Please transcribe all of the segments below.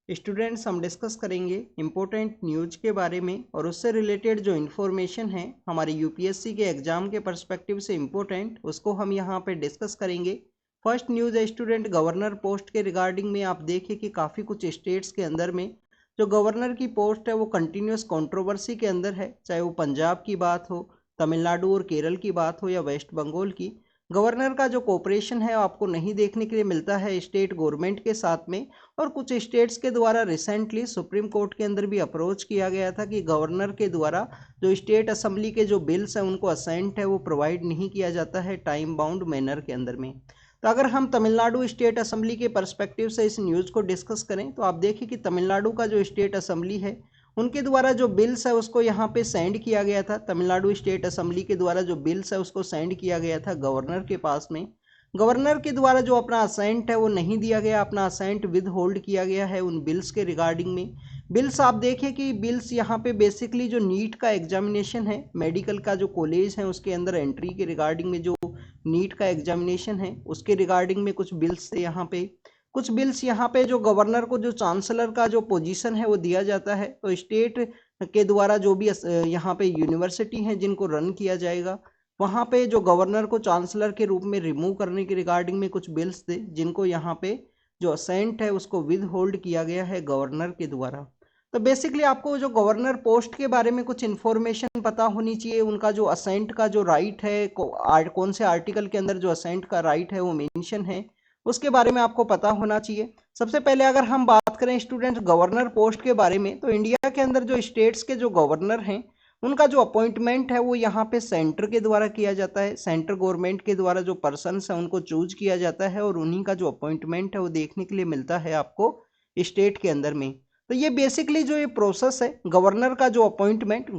Students, हम discuss करेंगे important news के बारे में और उससे रिलेटेड जो इन्फॉर्मेशन है हमारे यूपीएससी के एग्जाम के पर्सपेक्टिव से इम्पोर्टेंट, उसको हम यहाँ पे डिस्कस करेंगे। फर्स्ट न्यूज़ है स्टूडेंट गवर्नर पोस्ट के रिगार्डिंग में। आप देखिए कि काफ़ी कुछ स्टेट्स के अंदर में जो गवर्नर की पोस्ट है वो कंटिन्यूस कंट्रोवर्सी के अंदर है, चाहे वो पंजाब की बात हो, तमिलनाडु और केरल की बात हो या वेस्ट बंगाल की। गवर्नर का जो कोऑपरेशन है आपको नहीं देखने के लिए मिलता है स्टेट गवर्नमेंट के साथ में। और कुछ स्टेट्स के द्वारा रिसेंटली सुप्रीम कोर्ट के अंदर भी अप्रोच किया गया था कि गवर्नर के द्वारा जो स्टेट असेंबली के जो बिल्स हैं उनको असेंट है वो प्रोवाइड नहीं किया जाता है टाइम बाउंड मैनर के अंदर में। तो अगर हम तमिलनाडु स्टेट असेंबली के पर्सपेक्टिव से इस न्यूज़ को डिस्कस करें तो आप देखिए कि तमिलनाडु का जो स्टेट असेंबली है उनके द्वारा जो बिल्स है उसको यहाँ पे सेंड किया गया था। तमिलनाडु स्टेट असेंबली के द्वारा जो बिल्स है उसको सेंड किया गया था गवर्नर के पास में। गवर्नर के द्वारा जो अपना असेंट है वो नहीं दिया गया, अपना असेंट विद होल्ड किया गया है उन बिल्स के रिगार्डिंग में। बिल्स आप देखिए कि बिल्स यहाँ पे बेसिकली जो नीट का एग्जामिनेशन है, मेडिकल का जो कॉलेज है उसके अंदर एंट्री के रिगार्डिंग में जो नीट का एग्जामिनेशन है उसके रिगार्डिंग में कुछ बिल्स थे यहाँ पे। कुछ बिल्स यहाँ पे जो गवर्नर को जो चांसलर का जो पोजीशन है वो दिया जाता है, तो स्टेट के द्वारा जो भी यहाँ पे यूनिवर्सिटी हैं जिनको रन किया जाएगा वहाँ पे जो गवर्नर को चांसलर के रूप में रिमूव करने के रिगार्डिंग में कुछ बिल्स थे जिनको यहाँ पे जो असेंट है उसको विद होल्ड किया गया है गवर्नर के द्वारा। तो बेसिकली आपको जो गवर्नर पोस्ट के बारे में कुछ इन्फॉर्मेशन पता होनी चाहिए। उनका जो असेंट का जो राइट है, कौन से आर्टिकल के अंदर जो असेंट का राइट है वो मेंशन है, उसके बारे में आपको पता होना चाहिए। सबसे पहले अगर हम बात करें स्टूडेंट्स गवर्नर पोस्ट के बारे में, तो इंडिया के अंदर जो स्टेट्स के जो गवर्नर हैं उनका जो अपॉइंटमेंट है वो यहाँ पे सेंटर के द्वारा किया जाता है। सेंट्रल गवर्नमेंट के द्वारा जो पर्सन्स हैं उनको चूज किया जाता है और उन्हीं का जो अपॉइंटमेंट है वो देखने के लिए मिलता है आपको स्टेट के अंदर में। तो ये बेसिकली जो ये प्रोसेस है गवर्नर का जो appointment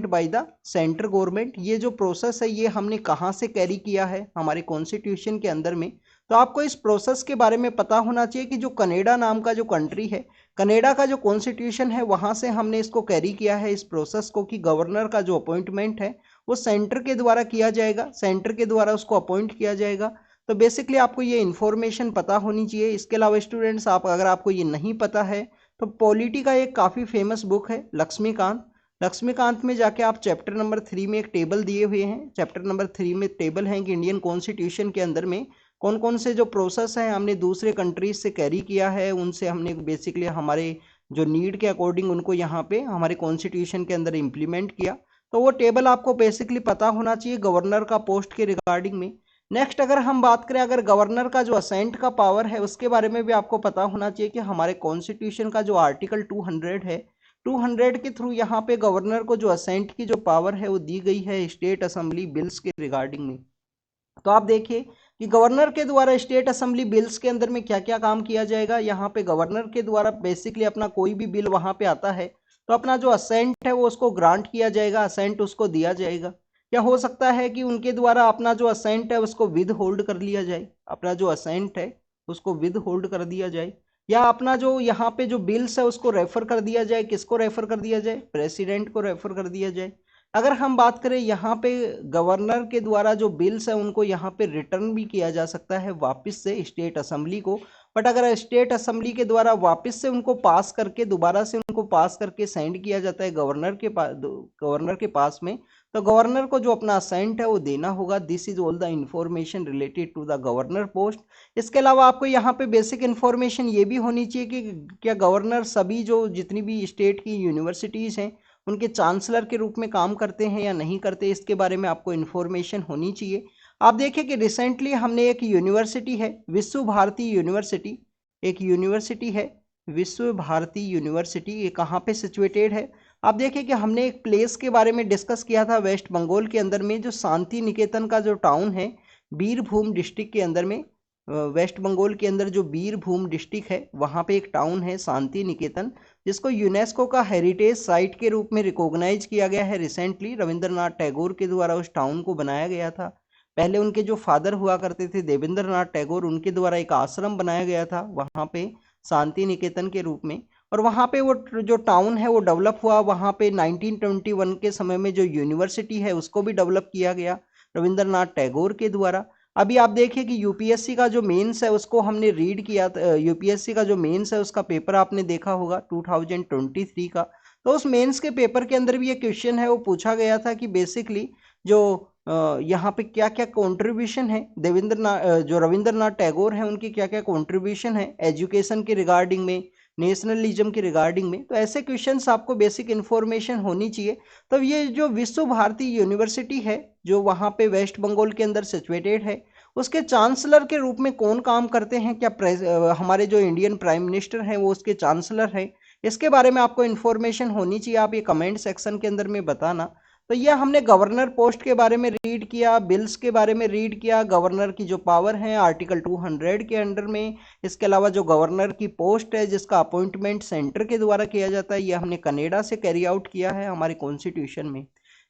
by the central government, ये जो प्रोसेस है ये हमने कहाँ से कैरी किया है हमारे कॉन्स्टिट्यूशन के अंदर में। तो आपको इस प्रोसेस के बारे में पता होना चाहिए कि जो कनाडा नाम का जो कंट्री है, कनाडा का जो कॉन्स्टिट्यूशन है वहाँ से हमने इसको कैरी किया है इस प्रोसेस को कि गवर्नर का जो अपॉइंटमेंट है वो सेंटर के द्वारा किया जाएगा, सेंटर के द्वारा उसको अपॉइंट किया जाएगा। तो बेसिकली आपको ये इन्फॉर्मेशन पता होनी चाहिए। इसके अलावा स्टूडेंट्स अगर आपको ये नहीं पता है तो पॉलिटी का एक काफ़ी फेमस बुक है लक्ष्मीकांत में जाके आप चैप्टर नंबर 3 में एक टेबल दिए हुए हैं। चैप्टर नंबर 3 में टेबल है कि इंडियन कॉन्स्टिट्यूशन के अंदर में कौन कौन से जो प्रोसेस हैं हमने दूसरे कंट्रीज से कैरी किया है, उनसे हमने बेसिकली हमारे जो नीड के अकॉर्डिंग उनको यहाँ पे हमारे कॉन्स्टिट्यूशन के अंदर इम्प्लीमेंट किया। तो वो टेबल आपको बेसिकली पता होना चाहिए गवर्नर का पोस्ट के रिगार्डिंग में। नेक्स्ट अगर हम बात करें अगर गवर्नर का जो असेंट का पावर है उसके बारे में भी आपको पता होना चाहिए कि हमारे कॉन्स्टिट्यूशन का जो आर्टिकल 200 है, 200 के थ्रू यहाँ पे गवर्नर को जो असेंट की जो पावर है वो दी गई है स्टेट असेंबली बिल्स के रिगार्डिंग में। तो आप देखिए कि गवर्नर के द्वारा स्टेट असेंबली बिल्स के अंदर में क्या क्या काम किया जाएगा। यहाँ पे गवर्नर के द्वारा बेसिकली अपना कोई भी बिल वहाँ पे आता है तो अपना जो असेंट है वो उसको ग्रांट किया जाएगा, असेंट उसको दिया जाएगा। या हो सकता है कि उनके द्वारा अपना जो असेंट है उसको विद होल्ड कर लिया जाए, अपना जो असेंट है उसको विद होल्ड कर दिया जाए, या अपना जो यहाँ पे जो बिल्स है उसको रेफर कर दिया जाए। किसको रेफर कर दिया जाए? प्रेसिडेंट को रेफर कर दिया जाए। अगर हम बात करें यहाँ पे गवर्नर के द्वारा जो बिल्स है उनको यहाँ पे रिटर्न भी किया जा सकता है वापस से स्टेट असेंबली को। बट अगर स्टेट असेंबली के द्वारा वापस से उनको पास करके दोबारा से उनको पास करके सेंड किया जाता है गवर्नर के पास में, तो गवर्नर को जो अपना असेंट है वो देना होगा। This is all the information related to the governor post. इसके अलावा आपको यहाँ पे बेसिक इन्फॉर्मेशन ये भी होनी चाहिए कि क्या गवर्नर सभी जो जितनी भी स्टेट की यूनिवर्सिटीज़ हैं उनके चांसलर के रूप में काम करते हैं या नहीं करते, इसके बारे में आपको इन्फॉर्मेशन होनी चाहिए। आप देखिए कि रिसेंटली हमने एक यूनिवर्सिटी है विश्व भारती यूनिवर्सिटी, एक यूनिवर्सिटी है विश्व भारती यूनिवर्सिटी, ये कहाँ पे सिचुएटेड है? आप देखिए कि हमने एक प्लेस के बारे में डिस्कस किया था वेस्ट बंगाल के अंदर में, जो शांति निकेतन का जो टाउन है बीरभूम डिस्ट्रिक्ट के अंदर में। वेस्ट बंगाल के अंदर जो बीरभूम डिस्ट्रिक्ट है वहाँ पे एक टाउन है शांति निकेतन, जिसको यूनेस्को का हेरिटेज साइट के रूप में रिकॉग्नाइज किया गया है रिसेंटली। रविंद्रनाथ टैगोर के द्वारा उस टाउन को बनाया गया था। पहले उनके जो फादर हुआ करते थे देवेंद्रनाथ टैगोर, उनके द्वारा एक आश्रम बनाया गया था वहाँ पे शांति निकेतन के रूप में। और वहाँ पे वो जो टाउन है वो डेवलप हुआ। वहाँ पे 1921 के समय में जो यूनिवर्सिटी है उसको भी डेवलप किया गया रविंद्रनाथ टैगोर के द्वारा। अभी आप देखिए कि यूपीएससी का जो मेंस है उसको हमने रीड किया, यूपीएससी का जो मेंस है उसका पेपर आपने देखा होगा 2023 का। तो उस मेंस के पेपर के अंदर भी ये क्वेश्चन है वो पूछा गया था कि बेसिकली जो यहाँ पे क्या क्या कंट्रीब्यूशन है जो रविंद्रनाथ टैगोर हैं उनकी क्या क्या कंट्रीब्यूशन है एजुकेशन के रिगार्डिंग में, नेशनलिज्म के रिगार्डिंग में। तो ऐसे क्वेश्चंस आपको बेसिक इन्फॉर्मेशन होनी चाहिए। तो ये जो विश्व भारती यूनिवर्सिटी है जो वहाँ पे वेस्ट बंगाल के अंदर सिचुएटेड है, उसके चांसलर के रूप में कौन काम करते हैं, क्या हमारे जो इंडियन प्राइम मिनिस्टर हैं वो उसके चांसलर हैं, इसके बारे में आपको इन्फॉर्मेशन होनी चाहिए। आप ये कमेंट सेक्शन के अंदर में बताना। तो ये हमने गवर्नर पोस्ट के बारे में रीड किया, बिल्स के बारे में रीड किया, गवर्नर की जो पावर है आर्टिकल 200 के अंडर में। इसके अलावा जो गवर्नर की पोस्ट है जिसका अपॉइंटमेंट सेंटर के द्वारा किया जाता है, ये हमने कनाडा से कैरी आउट किया है हमारे कॉन्स्टिट्यूशन में।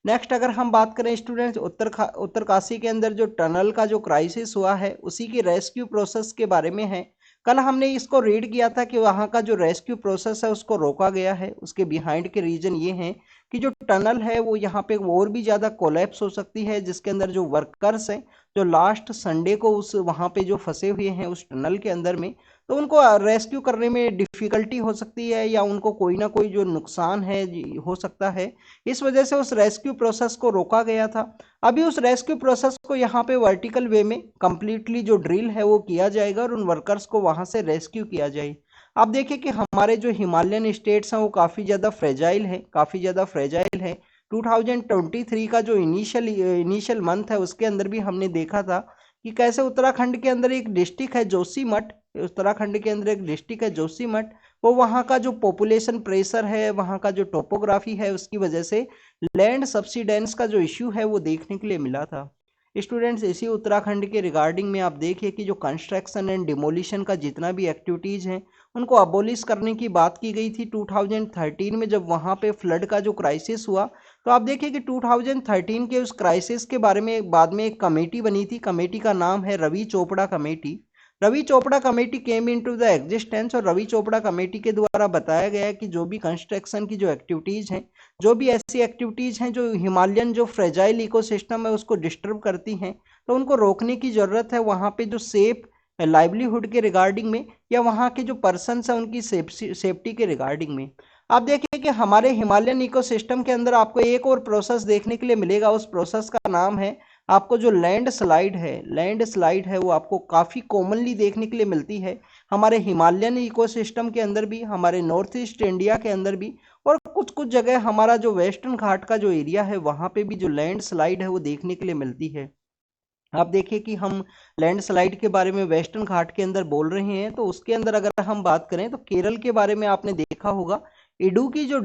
नेक्स्ट अगर हम बात करें स्टूडेंट्स, उत्तरकाशी के अंदर जो टनल का जो क्राइसिस हुआ है उसी की रेस्क्यू प्रोसेस के बारे में है। कल हमने इसको रीड किया था कि वहाँ का जो रेस्क्यू प्रोसेस है उसको रोका गया है। उसके बिहाइंड के रीजन ये हैं कि जो टनल है वो यहाँ पे और भी ज़्यादा कोलैप्स हो सकती है, जिसके अंदर जो वर्कर्स हैं जो लास्ट संडे को उस वहाँ पे जो फंसे हुए हैं उस टनल के अंदर में, तो उनको रेस्क्यू करने में डिफ़िकल्टी हो सकती है या उनको कोई ना कोई जो नुकसान है हो सकता है। इस वजह से उस रेस्क्यू प्रोसेस को रोका गया था। अभी उस रेस्क्यू प्रोसेस को यहाँ पे वर्टिकल वे में कंप्लीटली जो ड्रिल है वो किया जाएगा और उन वर्कर्स को वहाँ से रेस्क्यू किया जाए। आप देखिए कि हमारे जो हिमालयन स्टेट्स हैं वो काफ़ी ज़्यादा फ्रेजाइल है, काफ़ी ज़्यादा फ्रेजाइल है। 2023 का जो इनिशियल मंथ है उसके अंदर भी हमने देखा था कि कैसे उत्तराखंड के अंदर एक डिस्ट्रिक्ट है जोशीमठ, उत्तराखंड के अंदर एक डिस्ट्रिक्ट है जोशीमठ, वो वहाँ का जो पॉपुलेशन प्रेशर है, वहाँ का जो टोपोग्राफी है उसकी वजह से लैंड सब्सिडेंस का जो इश्यू है वो देखने के लिए मिला था। स्टूडेंट्स इसी उत्तराखंड के रिगार्डिंग में आप देखिए कि जो कंस्ट्रक्शन एंड डिमोलिशन का जितना भी एक्टिविटीज़ हैं उनको अबोलिश करने की बात की गई थी 2013 में जब वहाँ पे फ्लड का जो क्राइसिस हुआ। तो आप देखिए कि 2013 के उस क्राइसिस के बारे में बाद में एक कमेटी बनी थी, कमेटी का नाम है Ravi Chopra committee. Ravi Chopra committee came into the existence और रवि चोपड़ा कमेटी के द्वारा बताया गया है कि जो भी कंस्ट्रक्शन की जो एक्टिविटीज़ हैं, जो भी ऐसी एक्टिविटीज़ हैं जो हिमालयन जो फ्रेजाइल इकोसिस्टम है उसको डिस्टर्ब करती हैं, तो उनको रोकने की ज़रूरत है। वहाँ पे जो सेफ लाइवलीहुड के रिगार्डिंग में या वहाँ के जो पर्सनस हैं उनकी सेफ्टी के रिगार्डिंग में। आप देखिए कि हमारे हिमालयन इकोसिस्टम के अंदर आपको एक और प्रोसेस देखने के लिए मिलेगा। उस प्रोसेस का नाम है, आपको जो लैंड स्लाइड है वो आपको काफ़ी कॉमनली देखने के लिए मिलती है हमारे हिमालयन इकोसिस्टम के अंदर भी, हमारे नॉर्थ ईस्ट इंडिया के अंदर भी, और कुछ कुछ जगह हमारा जो वेस्टर्न घाट का जो एरिया है वहाँ पे भी जो लैंड स्लाइड है वो देखने के लिए मिलती है। आप देखिए कि हम लैंडस्लाइड के बारे में वेस्टर्न घाट के अंदर बोल रहे हैं, तो उसके अंदर अगर हम बात करें तो केरल के बारे में आपने देखा होगा, इडुक्की जो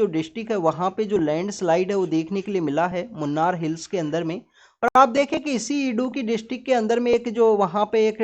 डिस्ट्रिक्ट है वहाँ पे जो लैंडस्लाइड है वो देखने के लिए मिला है मुन्नार हिल्स के अंदर में। और आप देखें कि इसी इडुक्की डिस्ट्रिक्ट के अंदर में एक जो वहाँ पे एक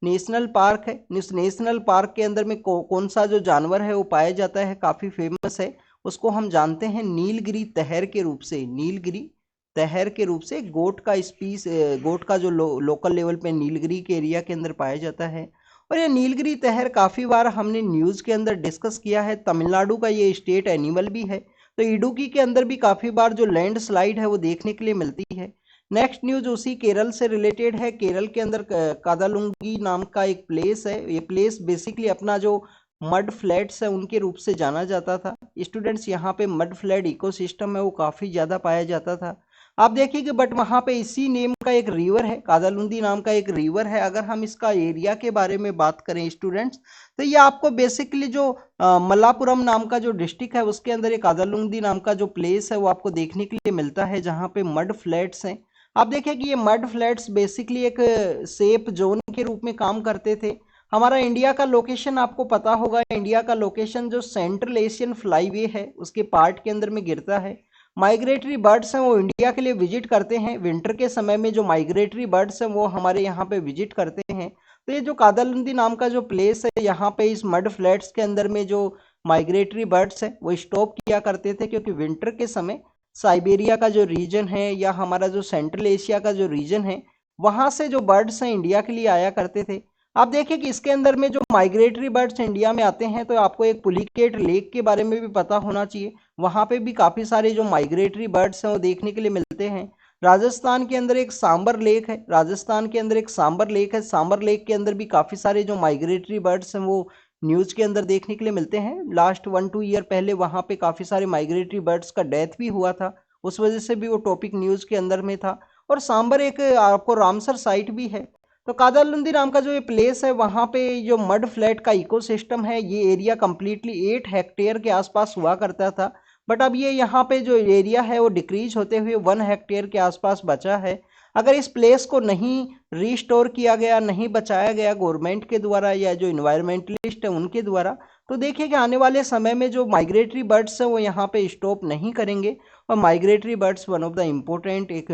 नेशनल पार्क है, इस नेशनल पार्क के अंदर में कौन सा जो जानवर है वो पाया जाता है, काफ़ी फेमस है, उसको हम जानते हैं नीलगिरी तहर के रूप से। नीलगिरी तहर के रूप से गोट का स्पीस, गोट का जो लोकल लेवल पे नीलगिरी के एरिया के अंदर पाया जाता है। और ये नीलगिरी तहर काफ़ी बार हमने न्यूज़ के अंदर डिस्कस किया है। तमिलनाडु का ये स्टेट एनिमल भी है। तो इडुक्की के अंदर भी काफ़ी बार जो लैंड स्लाइड है वो देखने के लिए मिलती है। नेक्स्ट न्यूज़ उसी केरल से रिलेटेड है। केरल के अंदर कादालुंगी नाम का एक प्लेस है। ये प्लेस बेसिकली अपना जो मड फ्लैट्स है उनके रूप से जाना जाता था। स्टूडेंट्स यहाँ पे मड फ्लैट इकोसिस्टम है वो काफ़ी ज़्यादा पाया जाता था। आप देखिए कि बट वहाँ पे इसी नेम का एक रिवर है, कादालुंदी नाम का एक रिवर है। अगर हम इसका एरिया के बारे में बात करें स्टूडेंट्स, तो ये आपको बेसिकली जो मल्लापुरम नाम का जो डिस्ट्रिक्ट है उसके अंदर एक कादालुंदी नाम का जो प्लेस है वो आपको देखने के लिए मिलता है, जहाँ पे मड फ्लैट्स हैं। आप देखिए कि ये मड फ्लैट्स बेसिकली एक सेफ जोन के रूप में काम करते थे। हमारा इंडिया का लोकेशन आपको पता होगा, इंडिया का लोकेशन जो सेंट्रल एशियन फ्लाईवे है उसके पार्ट के अंदर में गिरता है। माइग्रेटरी बर्ड्स हैं वो इंडिया के लिए विजिट करते हैं। विंटर के समय में जो माइग्रेटरी बर्ड्स हैं वो हमारे यहाँ पे विजिट करते हैं। तो ये जो कादालुंदी नाम का जो प्लेस है, यहाँ पे इस मड फ्लैट्स के अंदर में जो माइग्रेटरी बर्ड्स हैं वो स्टॉप किया करते थे, क्योंकि विंटर के समय साइबेरिया का जो रीजन है या हमारा जो सेंट्रल एशिया का जो रीजन है वहाँ से जो बर्ड्स हैं इंडिया के लिए आया करते थे। आप देखिए कि इसके अंदर में जो माइग्रेटरी बर्ड्स इंडिया में आते हैं, तो आपको एक पुलिकेट लेक के बारे में भी पता होना चाहिए। वहाँ पे भी काफ़ी सारे जो माइग्रेटरी बर्ड्स हैं वो देखने के लिए मिलते हैं। राजस्थान के अंदर एक सांबर लेक है, राजस्थान के अंदर एक सांबर लेक है। सांबर लेक के अंदर भी काफ़ी सारे जो माइग्रेटरी बर्ड्स हैं वो न्यूज़ के अंदर देखने के लिए मिलते हैं। लास्ट 1-2 ईयर पहले वहाँ पे काफ़ी सारे माइग्रेटरी बर्ड्स का डेथ भी हुआ था, उस वजह से भी वो टॉपिक न्यूज़ के अंदर में था। और सांबर एक आपको रामसर साइट भी है। तो कादालुंदी नाम का जो ये प्लेस है, वहाँ पे जो मड फ्लैट का इकोसिस्टम है, ये एरिया कंप्लीटली 8 हेक्टेयर के आसपास हुआ करता था। बट अब ये यहाँ पे जो एरिया है वो डिक्रीज होते हुए 1 हेक्टेयर के आसपास बचा है। अगर इस प्लेस को नहीं रिस्टोर किया गया, नहीं बचाया गया गवर्नमेंट के द्वारा या जो इन्वायरमेंटलिस्ट है उनके द्वारा, तो देखिए कि आने वाले समय में जो माइग्रेटरी बर्ड्स हैं वो यहाँ पे स्टॉप नहीं करेंगे। और migratory birds one of the important एक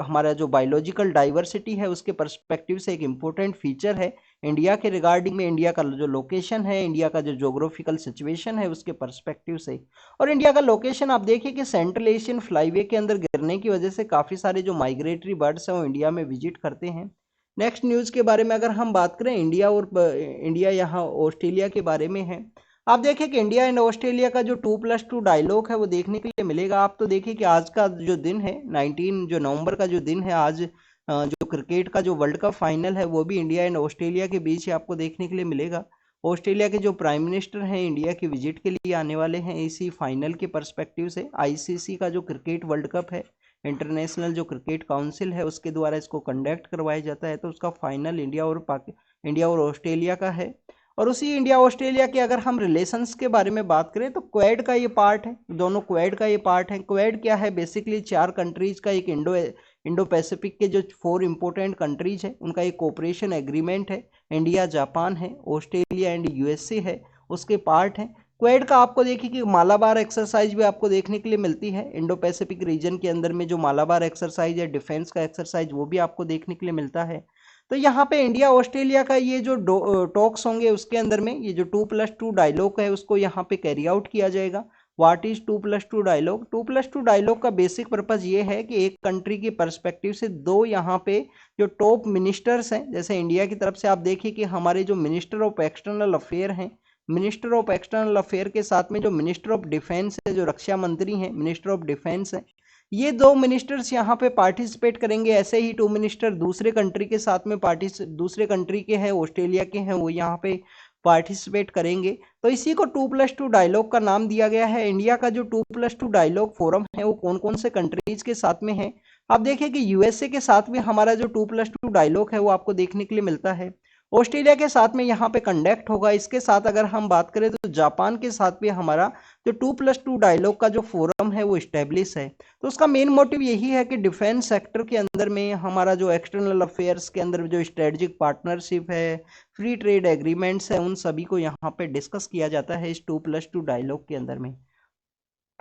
हमारा जो बायोलॉजिकल डाइवर्सिटी है उसके पर्सपेक्टिव से एक इम्पोर्टेंट फीचर है इंडिया के रिगार्डिंग में। इंडिया का जो लोकेशन है, इंडिया का जो जोग्राफिकल सिचुएशन है उसके पर्सपेक्टिव से, और इंडिया का लोकेशन आप देखिए कि सेंट्रल एशियन फ्लाईवे के अंदर गिरने की वजह से काफ़ी सारे जो माइग्रेटरी बर्ड्स हैं वो इंडिया में विजिट करते हैं। नेक्स्ट न्यूज़ के बारे में अगर हम बात करें, इंडिया यहाँ ऑस्ट्रेलिया के बारे में है। आप देखिए कि इंडिया एंड ऑस्ट्रेलिया का जो 2+2 डायलॉग है वो देखने के लिए मिलेगा। आप तो देखिए कि आज का जो दिन है 19 जो नवंबर का जो दिन है, आज जो क्रिकेट का जो वर्ल्ड कप फाइनल है वो भी इंडिया एंड ऑस्ट्रेलिया के बीच आपको देखने के लिए मिलेगा। ऑस्ट्रेलिया के जो प्राइम मिनिस्टर हैं इंडिया की विजिट के लिए आने वाले हैं इसी फाइनल के पर्सपेक्टिव से। आईसीसी का जो क्रिकेट वर्ल्ड कप है, इंटरनेशनल जो क्रिकेट काउंसिल है, उसके द्वारा इसको कंडक्ट करवाया जाता है। तो उसका फाइनल इंडिया और ऑस्ट्रेलिया का है। और उसी इंडिया ऑस्ट्रेलिया के अगर हम रिलेशंस के बारे में बात करें तो क्वेड का ये पार्ट है, दोनों क्वेड का ये पार्ट है। क्वेड क्या है? बेसिकली 4 कंट्रीज का एक इंडो पैसिफिक के जो 4 इंपॉर्टेंट कंट्रीज है उनका एक कोऑपरेशन एग्रीमेंट है। इंडिया, जापान है, ऑस्ट्रेलिया एंड यूएसए है, उसके पार्ट है। क्वेड का आपको देखिए कि मालाबार एक्सरसाइज भी आपको देखने के लिए मिलती है। इंडो पैसिफिक रीजन के अंदर में जो मालाबार एक्सरसाइज है, डिफेंस का एक्सरसाइज, वो भी आपको देखने के लिए मिलता है। तो यहाँ पे इंडिया ऑस्ट्रेलिया का ये जो टॉक्स होंगे उसके अंदर में ये जो 2+2 डायलॉग है उसको यहाँ पे कैरी आउट किया जाएगा। What is 2+2 dialogue? 2+2 डायलॉग का बेसिक पर्पज ये है कि एक कंट्री के पर्सपेक्टिव से दो यहाँ पे जो टॉप मिनिस्टर्स हैं, जैसे इंडिया की तरफ से आप देखिए कि हमारे जो मिनिस्टर ऑफ एक्सटर्नल अफेयर हैं, मिनिस्टर ऑफ एक्सटर्नल अफेयर के साथ में जो मिनिस्टर ऑफ डिफेंस है, जो रक्षा मंत्री हैं, मिनिस्टर ऑफ डिफेंस है, ये 2 मिनिस्टर्स यहाँ पे पार्टिसिपेट करेंगे। ऐसे ही 2 मिनिस्टर दूसरे कंट्री के साथ में दूसरे कंट्री के हैं, ऑस्ट्रेलिया के हैं, वो यहाँ पे पार्टिसिपेट करेंगे। तो इसी को 2+2 डायलॉग का नाम दिया गया है। इंडिया का जो 2+2 डायलॉग फोरम है वो कौन कौन से कंट्रीज के साथ में है? आप देखिए कि यूएसए के साथ में हमारा जो 2+2 डायलॉग है वो आपको देखने के लिए मिलता है। ऑस्ट्रेलिया के साथ में यहाँ पे कंडक्ट होगा। इसके साथ अगर हम बात करें तो जापान के साथ भी हमारा जो 2+2 डायलॉग का जो फोरम है वो इस्टेब्लिश है। तो उसका मेन मोटिव यही है कि डिफेंस सेक्टर के अंदर में हमारा जो एक्सटर्नल अफेयर्स के अंदर जो स्ट्रेटजिक पार्टनरशिप है, फ्री ट्रेड एग्रीमेंट्स है, उन सभी को यहाँ पे डिस्कस किया जाता है इस 2+2 डायलॉग के अंदर में।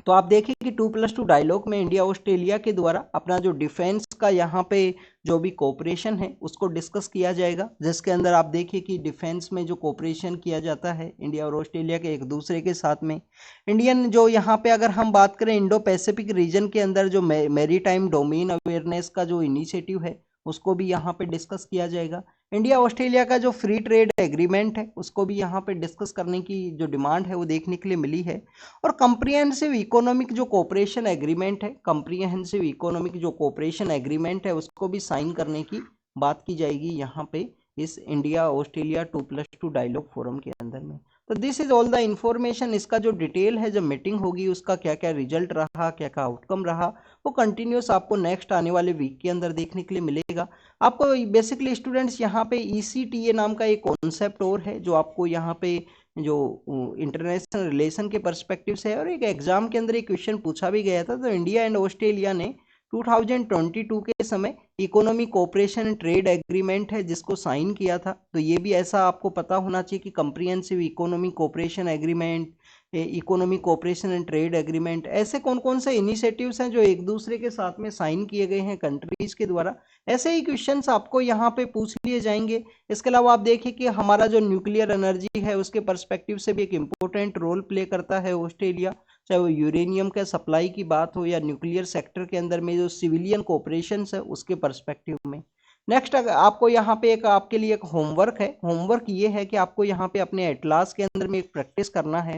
तो आप देखिए कि 2+2 डायलॉग में इंडिया ऑस्ट्रेलिया के द्वारा अपना जो डिफेंस का यहाँ पे जो भी कोऑपरेशन है उसको डिस्कस किया जाएगा, जिसके अंदर आप देखिए कि डिफेंस में जो कोऑपरेशन किया जाता है इंडिया और ऑस्ट्रेलिया के एक दूसरे के साथ में, इंडियन जो यहाँ पे अगर हम बात करें इंडो पैसिफिक रीजन के अंदर जो मैरीटाइम डोमेन अवेयरनेस का जो इनिशिएटिव है उसको भी यहाँ पे डिस्कस किया जाएगा। इंडिया ऑस्ट्रेलिया का जो फ्री ट्रेड एग्रीमेंट है उसको भी यहाँ पे डिस्कस करने की जो डिमांड है वो देखने के लिए मिली है। और कंप्रिहेंसिव इकोनॉमिक जो कोऑपरेशन एग्रीमेंट है, कंप्रिहेंसिव इकोनॉमिक जो कोऑपरेशन एग्रीमेंट है उसको भी साइन करने की बात की जाएगी यहाँ पे इस इंडिया ऑस्ट्रेलिया 2+2 डायलॉग फोरम के अंदर में। तो this is all the information. इसका जो डिटेल है, जब मीटिंग होगी उसका क्या क्या रिजल्ट रहा, क्या क्या आउटकम रहा, वो कंटिन्यूस आपको नेक्स्ट आने वाले वीक के अंदर देखने के लिए मिलेगा। आपको बेसिकली स्टूडेंट्स यहाँ पे ECTA नाम का एक कॉन्सेप्ट और है जो आपको यहाँ पे जो इंटरनेशनल रिलेशन के पर्सपेक्टिव से है, और एक एग्जाम के अंदर एक क्वेश्चन पूछा भी गया था। तो इंडिया एंड ऑस्ट्रेलिया ने 2022 के समय economic cooperation and trade agreement है जिसको साइन किया था। तो ये भी ऐसा आपको पता होना चाहिए कि comprehensive economic cooperation agreement, economic cooperation and trade agreement, ऐसे कौन कौन से इनिशिएटिव्स हैं जो एक दूसरे के साथ में साइन किए गए हैं कंट्रीज के द्वारा। ऐसे ही क्वेश्चंस आपको यहाँ पे पूछ लिए जाएंगे। इसके अलावा आप देखिए कि हमारा जो न्यूक्लियर एनर्जी है उसके पर्सपेक्टिव से भी एक इम्पोर्टेंट रोल प्ले करता है ऑस्ट्रेलिया, चाहे वो यूरेनियम का सप्लाई की बात हो या न्यूक्लियर सेक्टर के अंदर में जो सिविलियन कोऑपरेशन है उसके पर्सपेक्टिव में। नेक्स्ट आपको यहाँ पे एक आपके लिए एक होमवर्क है। होमवर्क ये है कि आपको यहाँ पे अपने एटलास के अंदर में एक प्रैक्टिस करना है।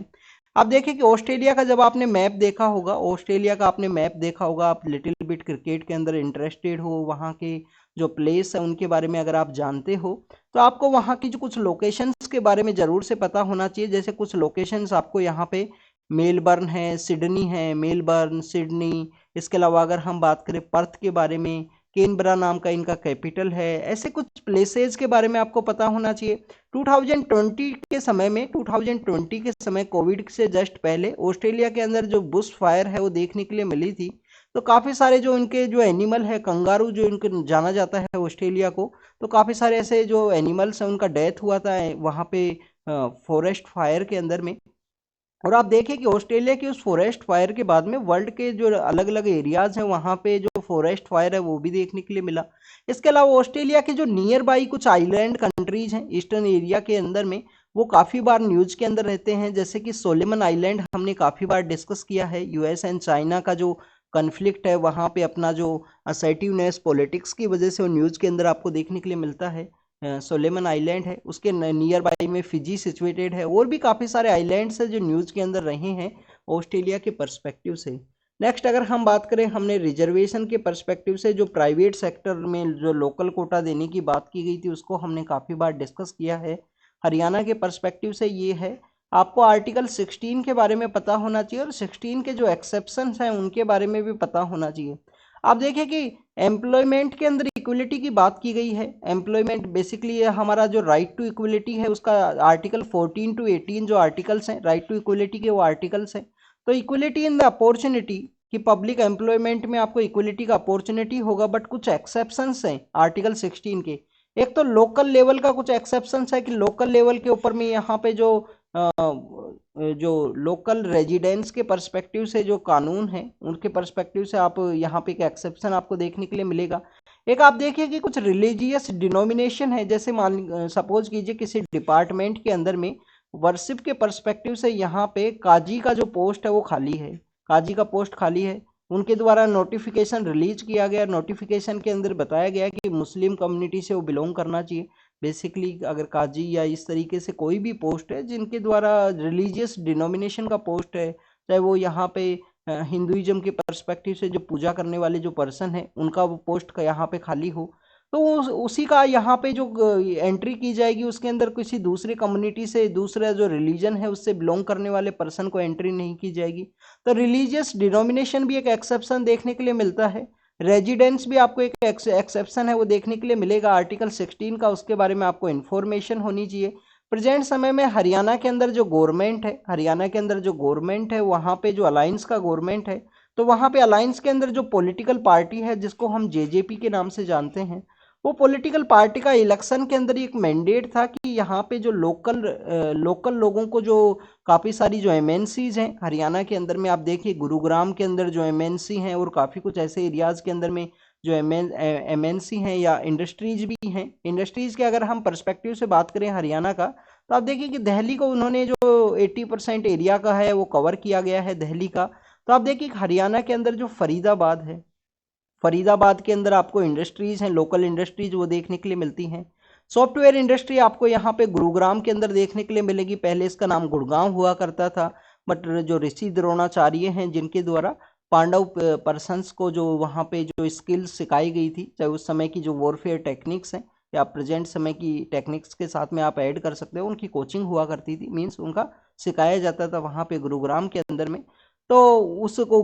आप देखिए कि ऑस्ट्रेलिया का जब आपने मैप देखा होगा, ऑस्ट्रेलिया का आपने मैप देखा होगा, आप लिटिल बिट क्रिकेट के अंदर इंटरेस्टेड हो, वहाँ के जो प्लेस है उनके बारे में अगर आप जानते हो, तो आपको वहाँ की जो कुछ लोकेशंस के बारे में ज़रूर से पता होना चाहिए। जैसे कुछ लोकेशंस आपको यहाँ पे मेलबर्न है, सिडनी है, मेलबर्न, सिडनी, इसके अलावा अगर हम बात करें पर्थ के बारे में, कैनबरा नाम का इनका कैपिटल है, ऐसे कुछ प्लेसेस के बारे में आपको पता होना चाहिए। 2020 के समय कोविड से जस्ट पहले ऑस्ट्रेलिया के अंदर जो बुश फायर है वो देखने के लिए मिली थी। तो काफ़ी सारे जो इनके जो एनिमल है, कंगारू जो इनको जाना जाता है ऑस्ट्रेलिया को, तो काफ़ी सारे ऐसे जो एनिमल्स हैं उनका डेथ हुआ था वहाँ पे फॉरेस्ट फायर के अंदर में। और आप देखिए कि ऑस्ट्रेलिया की उस फॉरेस्ट फायर के बाद में वर्ल्ड के जो अलग अलग एरियाज हैं वहाँ पे जो फॉरेस्ट फायर है वो भी देखने के लिए मिला। इसके अलावा ऑस्ट्रेलिया के जो नियर बाई कुछ आइलैंड कंट्रीज हैं ईस्टर्न एरिया के अंदर में, वो काफ़ी बार न्यूज़ के अंदर रहते हैं। जैसे कि सोलेमन आइलैंड हमने काफ़ी बार डिस्कस किया है। यूएस एंड चाइना का जो कन्फ्लिक्ट है वहाँ पे अपना जो असर्टिवनेस पॉलिटिक्स की वजह से वो न्यूज़ के अंदर आपको देखने के लिए मिलता है। सोलेमन आइलैंड है, उसके नियर बाई में फिजी सिचुएटेड है, और भी काफ़ी सारे आइलैंड्स हैं जो न्यूज़ के अंदर रहे हैं ऑस्ट्रेलिया के पर्सपेक्टिव से। नेक्स्ट अगर हम बात करें, हमने रिजर्वेशन के पर्सपेक्टिव से जो प्राइवेट सेक्टर में जो लोकल कोटा देने की बात की गई थी उसको हमने काफ़ी बार डिस्कस किया है। हरियाणा के पर्सपेक्टिव से ये है, आपको आर्टिकल 16 के बारे में पता होना चाहिए और 16 के जो एक्सेप्शंस हैं उनके बारे में भी पता होना चाहिए। आप देखिए कि एम्प्लॉयमेंट के अंदर इक्वलिटी की बात की गई है। एम्प्लॉयमेंट बेसिकली हमारा जो राइट टू इक्वलिटी है उसका आर्टिकल 14 टू 18 जो आर्टिकल्स हैं राइट टू इक्वलिटी के, वो आर्टिकल्स हैं। तो इक्वलिटी इन द अपॉर्चुनिटी कि पब्लिक एम्प्लॉयमेंट में आपको इक्वलिटी का अपॉर्चुनिटी होगा, बट कुछ एक्सेप्शंस हैं आर्टिकल 16 के। एक तो लोकल लेवल का कुछ एक्सेप्शंस है कि लोकल लेवल के ऊपर में यहाँ पे जो लोकल रेजिडेंट्स के पर्सपेक्टिव से जो कानून है उनके पर्सपेक्टिव से आप यहाँ पे एक एक्सेप्शन आपको देखने के लिए मिलेगा। एक आप देखिए कि कुछ रिलीजियस डिनोमिनेशन है, जैसे मान सपोज कीजिए किसी डिपार्टमेंट के अंदर में वर्शिप के पर्सपेक्टिव से यहाँ पे काजी का जो पोस्ट है वो खाली है, काजी का पोस्ट खाली है। उनके द्वारा नोटिफिकेशन रिलीज किया गया, नोटिफिकेशन के अंदर बताया गया कि मुस्लिम कम्युनिटी से वो बिलोंग करना चाहिए। बेसिकली अगर काजी या इस तरीके से कोई भी पोस्ट है जिनके द्वारा रिलीजियस डिनोमिनेशन का पोस्ट है, चाहे वो यहाँ पे हिंदुइज्म के पर्सपेक्टिव से जो पूजा करने वाले जो पर्सन है उनका वो पोस्ट का यहाँ पे खाली हो, तो उसी का यहाँ पे जो एंट्री की जाएगी उसके अंदर किसी दूसरे कम्युनिटी से, दूसरा जो रिलीजन है उससे बिलोंग करने वाले पर्सन को एंट्री नहीं की जाएगी। तो रिलीजियस डिनोमिनेशन भी एक एक्सेप्शन देखने के लिए मिलता है। रेजिडेंस भी आपको एक एक्सेप्शन है वो देखने के लिए मिलेगा आर्टिकल 16 का, उसके बारे में आपको इन्फॉर्मेशन होनी चाहिए। प्रेजेंट समय में हरियाणा के अंदर जो गवर्नमेंट है, हरियाणा के अंदर जो गवर्नमेंट है वहाँ पे जो अलायंस का गवर्नमेंट है, तो वहाँ पे अलायंस के अंदर जो पॉलिटिकल पार्टी है जिसको हम जेजेपी के नाम से जानते हैं, वो पॉलिटिकल पार्टी का इलेक्शन के अंदर एक मैंडेट था कि यहाँ पे जो लोकल लोगों को जो काफ़ी सारी जो एमएनसीज हैं हरियाणा के अंदर में, आप देखिए गुरुग्राम के अंदर जो एमएनसी हैं और काफ़ी कुछ ऐसे एरियाज़ के अंदर में जो एमएनसी हैं या इंडस्ट्रीज भी हैं। इंडस्ट्रीज़ के अगर हम पर्सपेक्टिव से बात करें हरियाणा का, तो आप देखिए कि दिल्ली को उन्होंने जो 80% एरिया का है वो कवर किया गया है दिल्ली का। तो आप देखिए हरियाणा के अंदर जो फरीदाबाद है, फरीदाबाद के अंदर आपको इंडस्ट्रीज हैं, लोकल इंडस्ट्रीज वो देखने के लिए मिलती हैं। सॉफ्टवेयर इंडस्ट्री आपको यहाँ पे गुरुग्राम के अंदर देखने के लिए मिलेगी। पहले इसका नाम गुड़गांव हुआ करता था, बट जो ऋषि द्रोणाचार्य हैं जिनके द्वारा पांडव पर्सन्स को जो वहाँ पे जो स्किल्स सिखाई गई थी, चाहे उस समय की जो वॉरफेयर टेक्निक्स हैं या प्रेजेंट समय की टेक्निक्स के साथ में आप ऐड कर सकते हो, उनकी कोचिंग हुआ करती थी, मीन्स उनका सिखाया जाता था वहाँ पे गुरुग्राम के अंदर में। तो उसको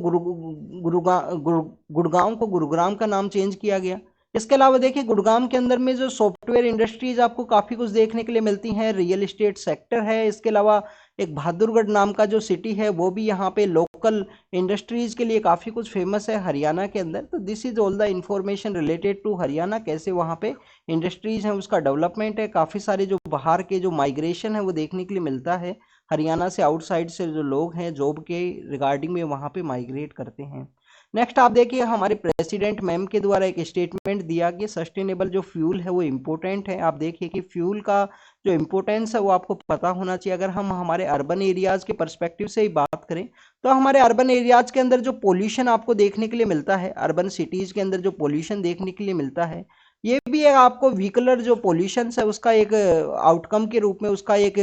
गुड़गांव को गुरुग्राम का नाम चेंज किया गया। इसके अलावा देखिए गुड़गांव के अंदर में जो सॉफ्टवेयर इंडस्ट्रीज आपको काफ़ी कुछ देखने के लिए मिलती हैं, रियल एस्टेट सेक्टर है। इसके अलावा एक बहादुरगढ़ नाम का जो सिटी है वो भी यहाँ पे लोकल इंडस्ट्रीज के लिए काफ़ी कुछ फेमस है हरियाणा के अंदर। तो this is all the information related to Haryana, कैसे वहाँ पे इंडस्ट्रीज हैं उसका डेवलपमेंट है। काफ़ी सारे जो बाहर के जो माइग्रेशन है वो देखने के लिए मिलता है। हरियाणा से आउटसाइड से जो लोग हैं जॉब के रिगार्डिंग में वहाँ पे माइग्रेट करते हैं। नेक्स्ट आप देखिए हमारे प्रेसिडेंट मैम के द्वारा एक स्टेटमेंट दिया कि सस्टेनेबल जो फ्यूल है वो इम्पोर्टेंट है। आप देखिए कि फ्यूल का जो इम्पोर्टेंस है वो आपको पता होना चाहिए। अगर हम हमारे अर्बन एरियाज़ के पर्सपेक्टिव से ही बात करें, तो हमारे अर्बन एरियाज़ के अंदर जो पोल्यूशन आपको देखने के लिए मिलता है, अर्बन सिटीज़ के अंदर जो पोल्यूशन देखने के लिए मिलता है, ये भी एक आपको व्हीकलर जो पोल्यूशन है उसका एक आउटकम के रूप में, उसका एक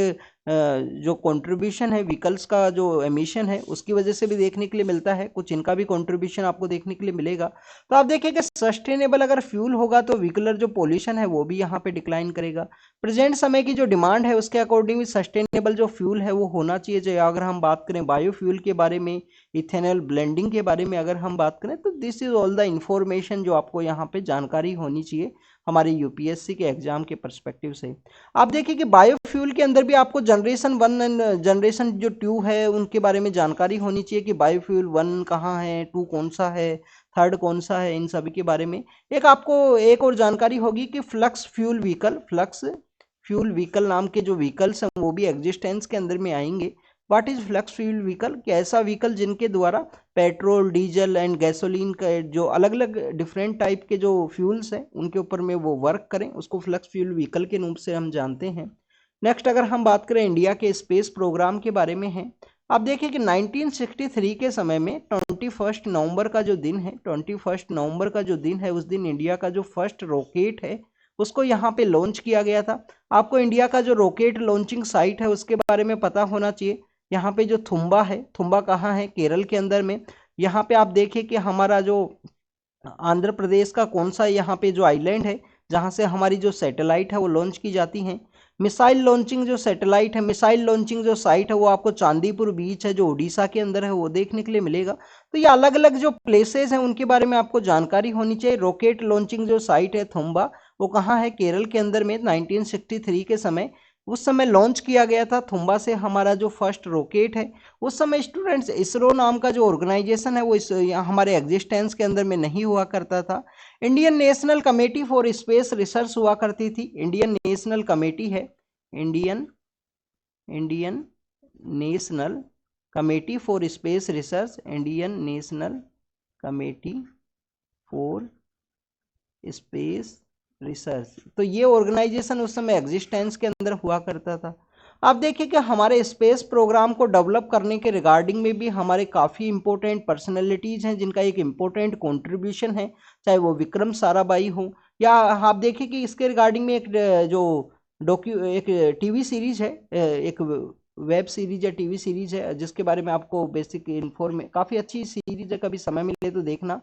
जो कंट्रीब्यूशन है व्हीकल्स का, जो एमिशन है उसकी वजह से भी देखने के लिए मिलता है, कुछ इनका भी कंट्रीब्यूशन आपको देखने के लिए मिलेगा। तो आप देखिए कि सस्टेनेबल अगर फ्यूल होगा तो व्हीकुलर जो पोल्यूशन है वो भी यहाँ पे डिक्लाइन करेगा। प्रेजेंट समय की जो डिमांड है उसके अकॉर्डिंग सस्टेनेबल जो फ्यूल है वो होना चाहिए। जो अगर हम बात करें बायोफ्यूल के बारे में, इथेनॉल ब्लेंडिंग के बारे में अगर हम बात करें, तो this is all the information जो आपको यहाँ पे जानकारी होनी चाहिए हमारे यूपीएससी के एग्जाम के पर्सपेक्टिव से। आप देखिए कि बायोफ्यूल के अंदर भी आपको जनरेशन 1 एंड जनरेशन जो 2 है उनके बारे में जानकारी होनी चाहिए कि बायोफ्यूल 1 कहाँ है, 2 कौन सा है, 3rd कौन सा है, इन सभी के बारे में। एक आपको एक और जानकारी होगी कि फ्लक्स फ्यूल व्हीकल नाम के जो व्हीकल्स हैं वो भी एग्जिस्टेंस के अंदर में आएंगे। What is flux fuel vehicle? कि ऐसा व्हीकल जिनके द्वारा पेट्रोल, डीजल एंड गैसोलीन का जो अलग अलग डिफरेंट टाइप के जो फ्यूल्स हैं उनके ऊपर में वो वर्क करें, उसको फ्लक्स फ्यूल व्हीकल के रूप से हम जानते हैं। नेक्स्ट अगर हम बात करें इंडिया के स्पेस प्रोग्राम के बारे में है, आप देखिए कि 1963 के समय में 21 नवंबर का जो दिन है, 21 नवंबर का जो दिन है उस दिन इंडिया का जो फर्स्ट रॉकेट है उसको यहाँ पे लॉन्च किया गया था। आपको इंडिया का जो रॉकेट लॉन्चिंग साइट है उसके बारे में पता होना चाहिए। यहाँ पे जो थुम्बा है, थुम्बा कहाँ है? केरल के अंदर में। यहाँ पे आप देखिए कि हमारा जो आंध्र प्रदेश का कौन सा यहाँ पे जो आइलैंड है जहाँ से हमारी जो सैटेलाइट है वो लॉन्च की जाती हैं। मिसाइल लॉन्चिंग जो सैटेलाइट है, मिसाइल लॉन्चिंग जो साइट है वो आपको चांदीपुर बीच है जो उड़ीसा के अंदर है वो देखने के लिए मिलेगा। तो ये अलग अलग जो प्लेसेस हैं उनके बारे में आपको जानकारी होनी चाहिए। रॉकेट लॉन्चिंग जो साइट है थुम्बा, वो कहाँ है? केरल के अंदर में। 1963 के समय उस समय लॉन्च किया गया था थुम्बा से हमारा जो फर्स्ट रॉकेट है। उस समय स्टूडेंट्स इसरो नाम का जो ऑर्गेनाइजेशन है वो हमारे एग्जिस्टेंस के अंदर में नहीं हुआ करता था। Indian national committee for space research हुआ करती थी। इंडियन नेशनल कमेटी है, Indian national committee for space research, Indian national committee for space research. तो ये ऑर्गेनाइजेशन उस समय एग्जिस्टेंस के अंदर हुआ करता था। आप देखिए कि हमारे स्पेस प्रोग्राम को डेवलप करने के रिगार्डिंग में भी हमारे काफ़ी इंपॉर्टेंट पर्सनैलिटीज हैं जिनका एक इम्पोर्टेंट कंट्रीब्यूशन है, चाहे वो विक्रम साराभाई हो या आप देखिए कि इसके रिगार्डिंग में एक जो एक टीवी सीरीज है, एक वेब सीरीज या टीवी सीरीज है जिसके बारे में आपको बेसिक काफ़ी अच्छी सीरीज है, कभी समय मिले तो देखना।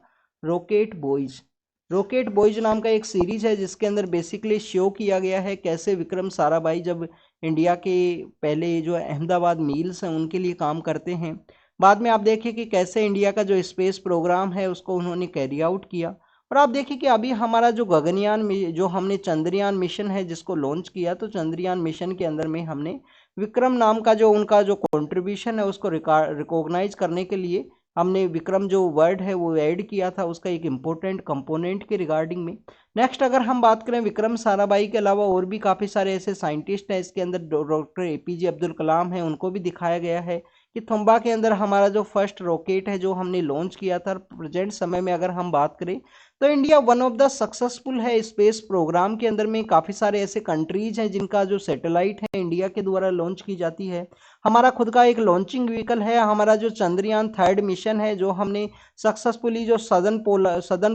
रॉकेट बॉयज नाम का एक सीरीज है जिसके अंदर बेसिकली शो किया गया है कैसे विक्रम साराभाई जब इंडिया के पहले जो अहमदाबाद मिल्स हैं उनके लिए काम करते हैं, बाद में आप देखिए कि कैसे इंडिया का जो स्पेस प्रोग्राम है उसको उन्होंने कैरी आउट किया। और आप देखिए कि अभी हमारा जो गगनयान जो हमने चंद्रयान मिशन है जिसको लॉन्च किया, तो चंद्रयान मिशन के अंदर में हमने विक्रम नाम का जो उनका जो कंट्रीब्यूशन है उसको रिकॉग्नाइज करने के लिए हमने विक्रम जो वर्ड है वो ऐड किया था, उसका एक इम्पोर्टेंट कंपोनेंट के रिगार्डिंग में। नेक्स्ट अगर हम बात करें विक्रम साराभाई के अलावा और भी काफ़ी सारे ऐसे साइंटिस्ट हैं, इसके अंदर डॉक्टर एपीजे अब्दुल कलाम हैं, उनको भी दिखाया गया है कि थुम्बा के अंदर हमारा जो फर्स्ट रॉकेट है जो हमने लॉन्च किया था। प्रेजेंट समय में अगर हम बात करें तो India one of the successful है स्पेस प्रोग्राम के अंदर में। काफ़ी सारे ऐसे कंट्रीज हैं जिनका जो सैटेलाइट है इंडिया के द्वारा लॉन्च की जाती है। हमारा खुद का एक लॉन्चिंग व्हीकल है, हमारा जो चंद्रयान 3rd मिशन है जो हमने सक्सेसफुली जो सदर्न